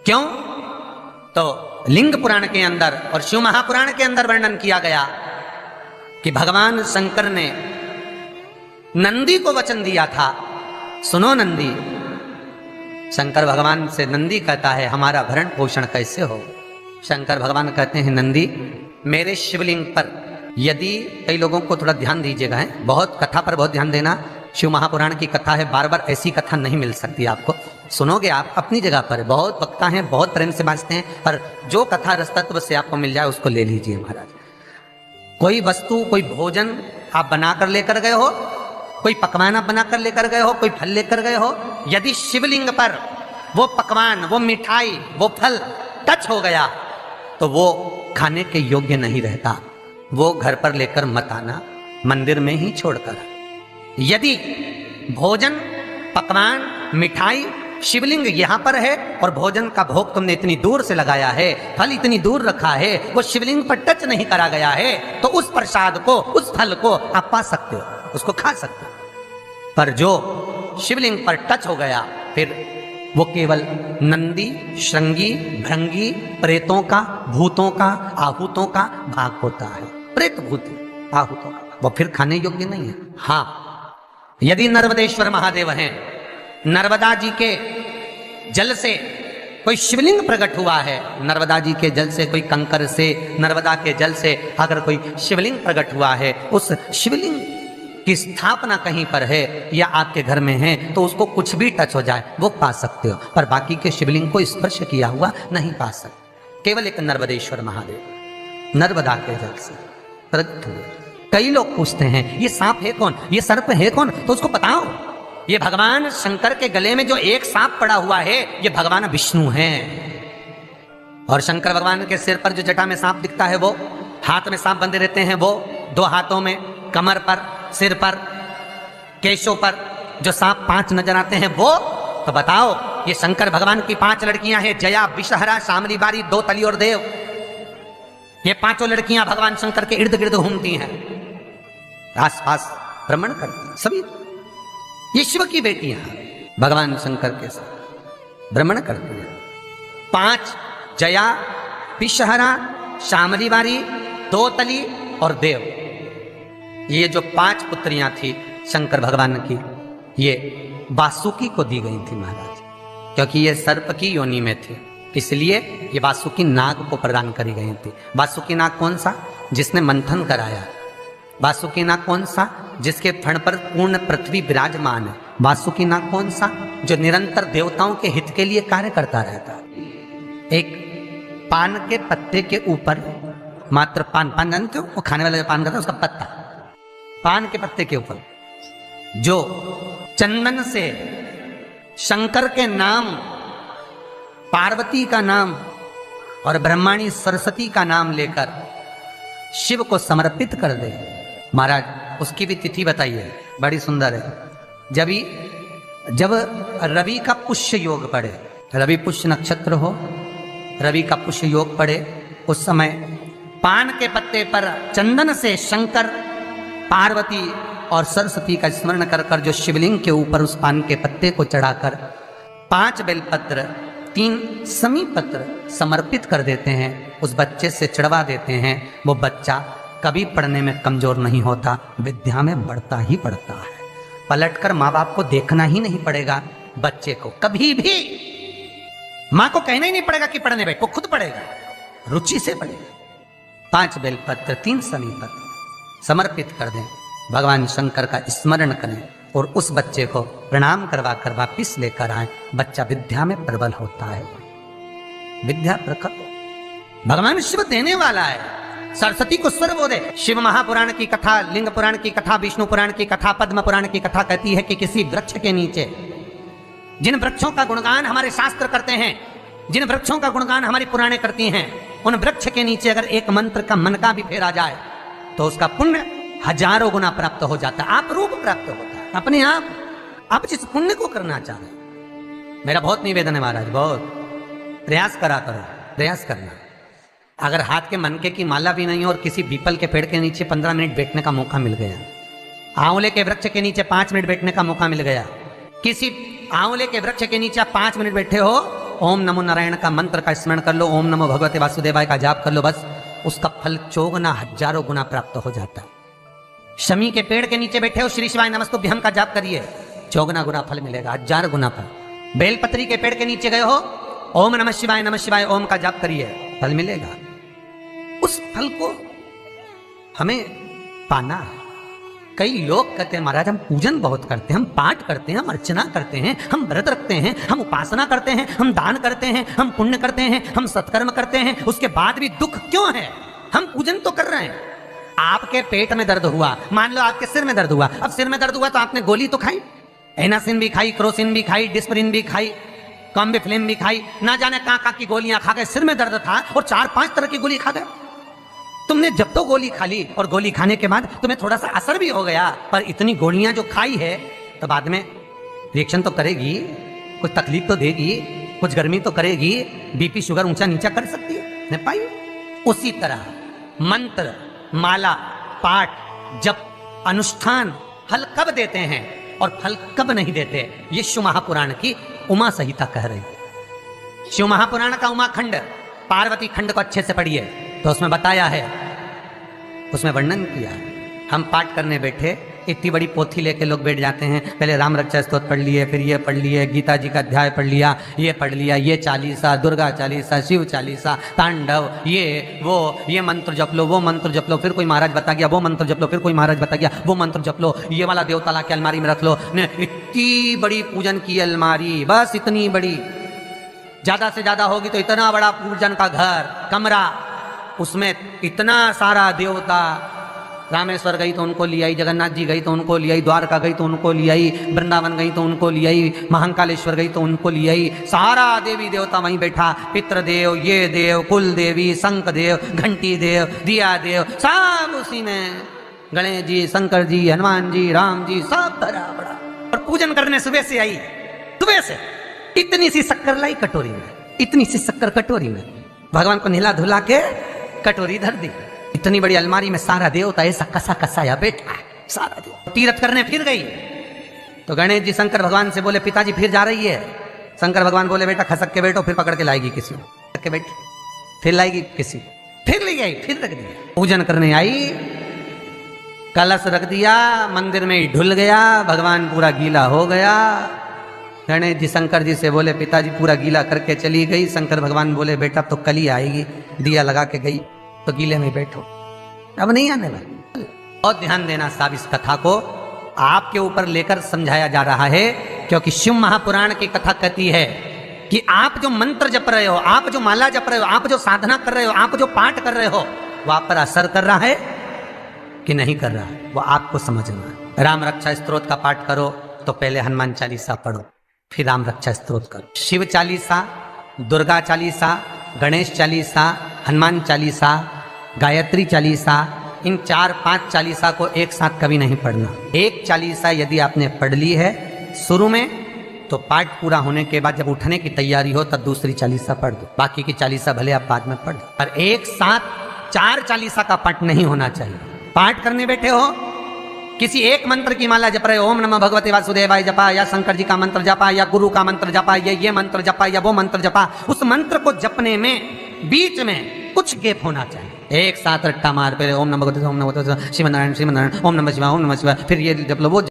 क्यों? तो लिंग पुराण के अंदर और शिव महापुराण के अंदर वर्णन किया गया कि भगवान शंकर ने नंदी को वचन दिया था, सुनो नंदी। शंकर भगवान से नंदी कहता है हमारा भरण पोषण कैसे हो? शंकर भगवान कहते हैं नंदी मेरे शिवलिंग पर, यदि कई लोगों को थोड़ा ध्यान दीजिएगा, है बहुत कथा पर बहुत ध्यान देना, शिव महापुराण की कथा है, बार बार ऐसी कथा नहीं मिल सकती आपको। सुनोगे आप अपनी जगह पर, बहुत वक्ता हैं, बहुत प्रेम से बांचते हैं, पर जो कथा रस तत्व से आपको मिल जाए उसको ले लीजिए महाराज। कोई वस्तु, कोई भोजन आप बनाकर लेकर गए हो, कोई पकवान आप बनाकर लेकर गए हो, कोई फल लेकर गए हो, यदि शिवलिंग पर वो पकवान, वो मिठाई, वो फल टच हो गया तो वो खाने के योग्य नहीं रहता, वो घर पर लेकर मत आना, मंदिर में ही छोड़कर। यदि भोजन, पकवान, मिठाई, शिवलिंग यहां पर है और भोजन का भोग तुमने इतनी दूर से लगाया है, फल इतनी दूर रखा है, वो शिवलिंग पर टच नहीं करा गया है, तो उस प्रसाद को, उस फल को आप पा सकते हो, उसको खा सकते हो। पर जो शिवलिंग पर टच हो गया फिर वो केवल नंदी, श्रृंगी, भृंगी, प्रेतों का, भूतों का, आहूतों का भाग होता है। प्रेत, भूत, आहूतों का, वो फिर खाने योग्य नहीं है। हाँ, यदि नर्मदेश्वर महादेव हैं, नर्मदा जी के जल से कोई शिवलिंग प्रकट हुआ है, नर्मदा जी के जल से, कोई कंकर से, नर्मदा के जल से अगर कोई शिवलिंग प्रकट हुआ है, उस शिवलिंग की स्थापना कहीं पर है या आपके घर में है, तो उसको कुछ भी टच हो जाए वो पा सकते हो, पर बाकी के शिवलिंग को स्पर्श किया हुआ नहीं पा सकते। केवल एक नर्मदेश्वर महादेव नर्मदा के जल से प्रकट हुए। कई लोग पूछते हैं ये सांप है कौन, ये सर्प है कौन, तो उसको बताओ ये भगवान शंकर के गले में जो एक सांप पड़ा हुआ है ये भगवान विष्णु हैं। और शंकर भगवान के सिर पर जो जटा में सांप दिखता है, वो हाथ में सांप बंधे रहते हैं, वो दो हाथों में, कमर पर, सिर पर, केशों पर जो सांप 5 नजर आते हैं वो, तो बताओ ये शंकर भगवान की 5 लड़कियां हैं, जया, विषहरा, शामली बारी, दो तली और देव। ये 5 लड़कियां भगवान शंकर के इर्द गिर्द घूमती हैं, आसपास भ्रमण करती हैं, सभी ये शिव की बेटियां भगवान शंकर के साथ भ्रमण करती हैं। 5 जया, विषहरा, शामली बारी, दो तली और देव, ये जो 5 पुत्रियां थी शंकर भगवान की, ये वासुकी को दी गई थी महाराज, क्योंकि ये सर्प की योनि में थे, इसलिए ये वासुकी नाग को प्रदान करी गई थी। वासुकी नाग कौन सा? जिसने मंथन कराया। वासुकी नाग कौन सा? जिसके फण पर पूर्ण पृथ्वी विराजमान है। वासुकी नाग कौन सा? जो निरंतर देवताओं के हित के लिए कार्य करता रहता। एक पान के पत्ते के ऊपर, मात्र पान जानते हो, वो खाने वाला जो पान करता है उसका पत्ता, पान के पत्ते के ऊपर जो चंदन से शंकर के नाम, पार्वती का नाम और ब्रह्माणी सरस्वती का नाम लेकर शिव को समर्पित कर दे महाराज, उसकी भी तिथि बताइए, बड़ी सुंदर है। जब रवि का पुष्य योग पड़े, रवि पुष्य नक्षत्र हो, रवि का पुष्य योग पड़े, उस समय पान के पत्ते पर चंदन से शंकर, पार्वती और सरस्वती का स्मरण कर कर जो शिवलिंग के ऊपर उस पान के पत्ते को चढ़ाकर 5 बेलपत्र, 3 समी पत्र समर्पित कर देते हैं, उस बच्चे से चढ़वा देते हैं, वो बच्चा कभी पढ़ने में कमजोर नहीं होता, विद्या में बढ़ता ही बढ़ता है। पलटकर माँ बाप को देखना ही नहीं पड़ेगा, बच्चे को कभी भी माँ को कहना ही नहीं पड़ेगा कि पढ़ने बैठ, वो खुद पढ़ेगा, रुचि से पढ़ेगा। 5 बेलपत्र, 3 समी पत्र समर्पित कर दें, भगवान शंकर का स्मरण करें और उस बच्चे को प्रणाम करवा कर वापिस लेकर आए, बच्चा विद्या में प्रबल होता है, विद्या प्रकट। भगवान शिव देने वाला है, सरस्वती को स्वर बोले। शिव महापुराण की कथा, लिंग पुराण की कथा, विष्णु पुराण की कथा, पद्म पुराण की कथा कहती है कि किसी वृक्ष के नीचे, जिन वृक्षों का गुणगान हमारे शास्त्र करते हैं, जिन वृक्षों का गुणगान हमारी पुराणे करती हैं, उन वृक्ष के नीचे अगर एक मंत्र का मनका भी फेरा जाए तो उसका पुण्य हजारों गुना प्राप्त हो जाता है, आप रूप प्राप्त होता है अपने आप जिस पुण्य को करना चाह रहे। मेरा बहुत निवेदन है महाराज, बहुत प्रयास करा करो, प्रयास करना। अगर हाथ के मनके की माला भी नहीं हो और किसी पीपल के पेड़ के नीचे 15 मिनट बैठने का मौका मिल गया, आंवले के वृक्ष के नीचे 5 मिनट बैठने का मौका मिल गया, किसी आंवले के वृक्ष के नीचे 5 मिनट बैठे हो ओम नमो नारायण का मंत्र का स्मरण कर लो, ओम नमो भगवते वासुदेवाय का जाप कर लो, बस उसका फल 4 गुना 1000 गुना प्राप्त हो जाता है। शमी के पेड़ के नीचे बैठे हो, श्री शिवाय नमस्तुभ्यम का जाप करिए, 4 गुना फल मिलेगा, 1000 गुना फल। बेलपत्री के पेड़ के नीचे गए हो, ओम नमः शिवाय ओम का जाप करिए, फल मिलेगा। उस फल को हमें पाना है। कई लोग कहते हैं महाराज हम पूजन बहुत करते हैं, हम पाठ करते हैं, हम अर्चना करते हैं, हम व्रत रखते हैं, हम उपासना करते हैं, हम दान करते हैं, हम पुण्य करते हैं, हम सत्कर्म करते हैं, उसके बाद भी दुख क्यों है? हम पूजन तो कर रहे हैं। आपके पेट में दर्द हुआ, मान लो आपके सिर में दर्द हुआ, अब सिर में दर्द हुआ तो आपने गोली तो खाई, एनासिन भी खाई, क्रोसिन भी खाई, डिस्परिन भी खाई, कॉम्बिफ्लिन भी खाई, ना जाने कहां की गोलियां खा गए, सिर में दर्द था और 4-5 तरह की गोली खा गए। तुमने जब तो गोली खा ली और गोली खाने के बाद तुम्हें थोड़ा सा असर भी हो गया, पर इतनी गोलियां जो खाई है तो बाद में रिएक्शन तो करेगी, कुछ तकलीफ तो देगी, कुछ गर्मी तो करेगी, बीपी शुगर ऊंचा नीचा कर सकती है, नहीं पाई। उसी तरह मंत्र, माला, पाठ, जप, अनुष्ठान फल कब देते हैं और फल कब नहीं देते, ये शिव महापुराण की उमा संहिता कह रही है। शिव महापुराण का उमा खंड, पार्वती खंड को अच्छे से पढ़िए तो उसमें बताया है, उसमें वर्णन किया है। हम पाठ करने बैठे, इतनी बड़ी पोथी लेके लोग बैठ जाते हैं, पहले राम रक्षा स्तोत्र पढ़ लिए, फिर ये पढ़ लिए, गीता जी का अध्याय पढ़ लिया, ये पढ़ लिया, ये चालीसा, दुर्गा चालीसा, शिव चालीसा, तांडव, ये वो, ये मंत्र जप लो, वो मंत्र जप लो, फिर कोई महाराज बता गया वो मंत्र जप लो, फिर कोई महाराज बता गया वो मंत्र जप लो, ये वाला देवता ला के अलमारी में रख लो। इतनी बड़ी पूजन की अलमारी, बस इतनी बड़ी, ज्यादा से ज्यादा होगी तो इतना बड़ा पूजन का घर, कमरा, उसमें इतना सारा देवता। रामेश्वर गई तो उनको ले आई, जगन्नाथ जी गई तो उनको ले आई, द्वारका गई तो उनको ले आई, वृंदावन गई तो उनको ले आई, महाकालेश्वर गई तो उनको ले आई, सारा देवी देवता वहीं बैठा, पितृदेव, ये देव, कुल देवी, शंख देव, घंटी देव, दिया देव, सब उसी में, गणेश जी, शंकर जी, हनुमान जी, राम जी, सब भरा बड़ा। और पूजन करने सुबह से आई, सुबह से इतनी सी शक्कर लाई कटोरी में, इतनी सी शक्कर कटोरी में, भगवान को नहला धुला के कटोरी धर दी, इतनी बड़ी अलमारी में सारा देवता ऐसा कसा कसाया बैठा है, सारा देव। तीर्थ करने फिर गई तो गणेश जी शंकर भगवान से बोले पिताजी फिर जा रही है। शंकर भगवान बोले बेटा खसक के बैठो, फिर पकड़ के लाएगी किसी को, बैठ फिर लाएगी किसी, फिर ले आई, फिर रख दिया। पूजन करने आई, कलश रख दिया, मंदिर में ही ढुल गया, भगवान पूरा गीला हो गया। गणेश जी शंकर जी से बोले पिताजी पूरा गीला करके चली गई। शंकर भगवान बोले बेटा तो कल ही आएगी, दिया लगा के गई तो गीले में बैठो, अब नहीं आने वाली। और ध्यान देना साहब, इस कथा को आपके ऊपर लेकर समझाया जा रहा है, क्योंकि शिव महापुराण की कथा कहती है कि आप जो मंत्र जप रहे हो, आप जो माला जप रहे हो, आप जो साधना कर रहे हो, आप जो पाठ कर रहे हो, वो आप पर असर कर रहा है कि नहीं कर रहा है, वो आपको समझना है। राम रक्षा स्तोत्र का पाठ करो तो पहले हनुमान चालीसा पढ़ो, फिर राम रक्षा स्तोत्र करो। शिव चालीसा, दुर्गा चालीसा, गणेश चालीसा, हनुमान चालीसा, गायत्री चालीसा, इन 4-5 चालीसा को एक साथ कभी नहीं पढ़ना। एक चालीसा यदि आपने पढ़ ली है शुरू में, तो पाठ पूरा होने के बाद जब उठने की तैयारी हो तब दूसरी चालीसा पढ़ दो, बाकी की चालीसा भले आप बाद में पढ़ दो। पर एक साथ 4 चालीसा का पाठ नहीं होना चाहिए। पाठ करने बैठे हो, किसी एक मंत्र की माला जप रहे हो, ओम नमः भगवते वासुदेवाय जपा, या शंकर जी का मंत्र जपा, या गुरु का मंत्र जपा, या ये मंत्र जपा, या वो मंत्र जपा, उस मंत्र को जपने में बीच में कुछ गैप होना चाहिए। एक साथ रट्टा मार पहले ओम नमः भगवते, ओम नमः भगवते, श्रीमन्नारायण श्रीमन्नारायण, ओम नमः शिवाय, ओम नमः शिवाय, फिर ये जप लो वो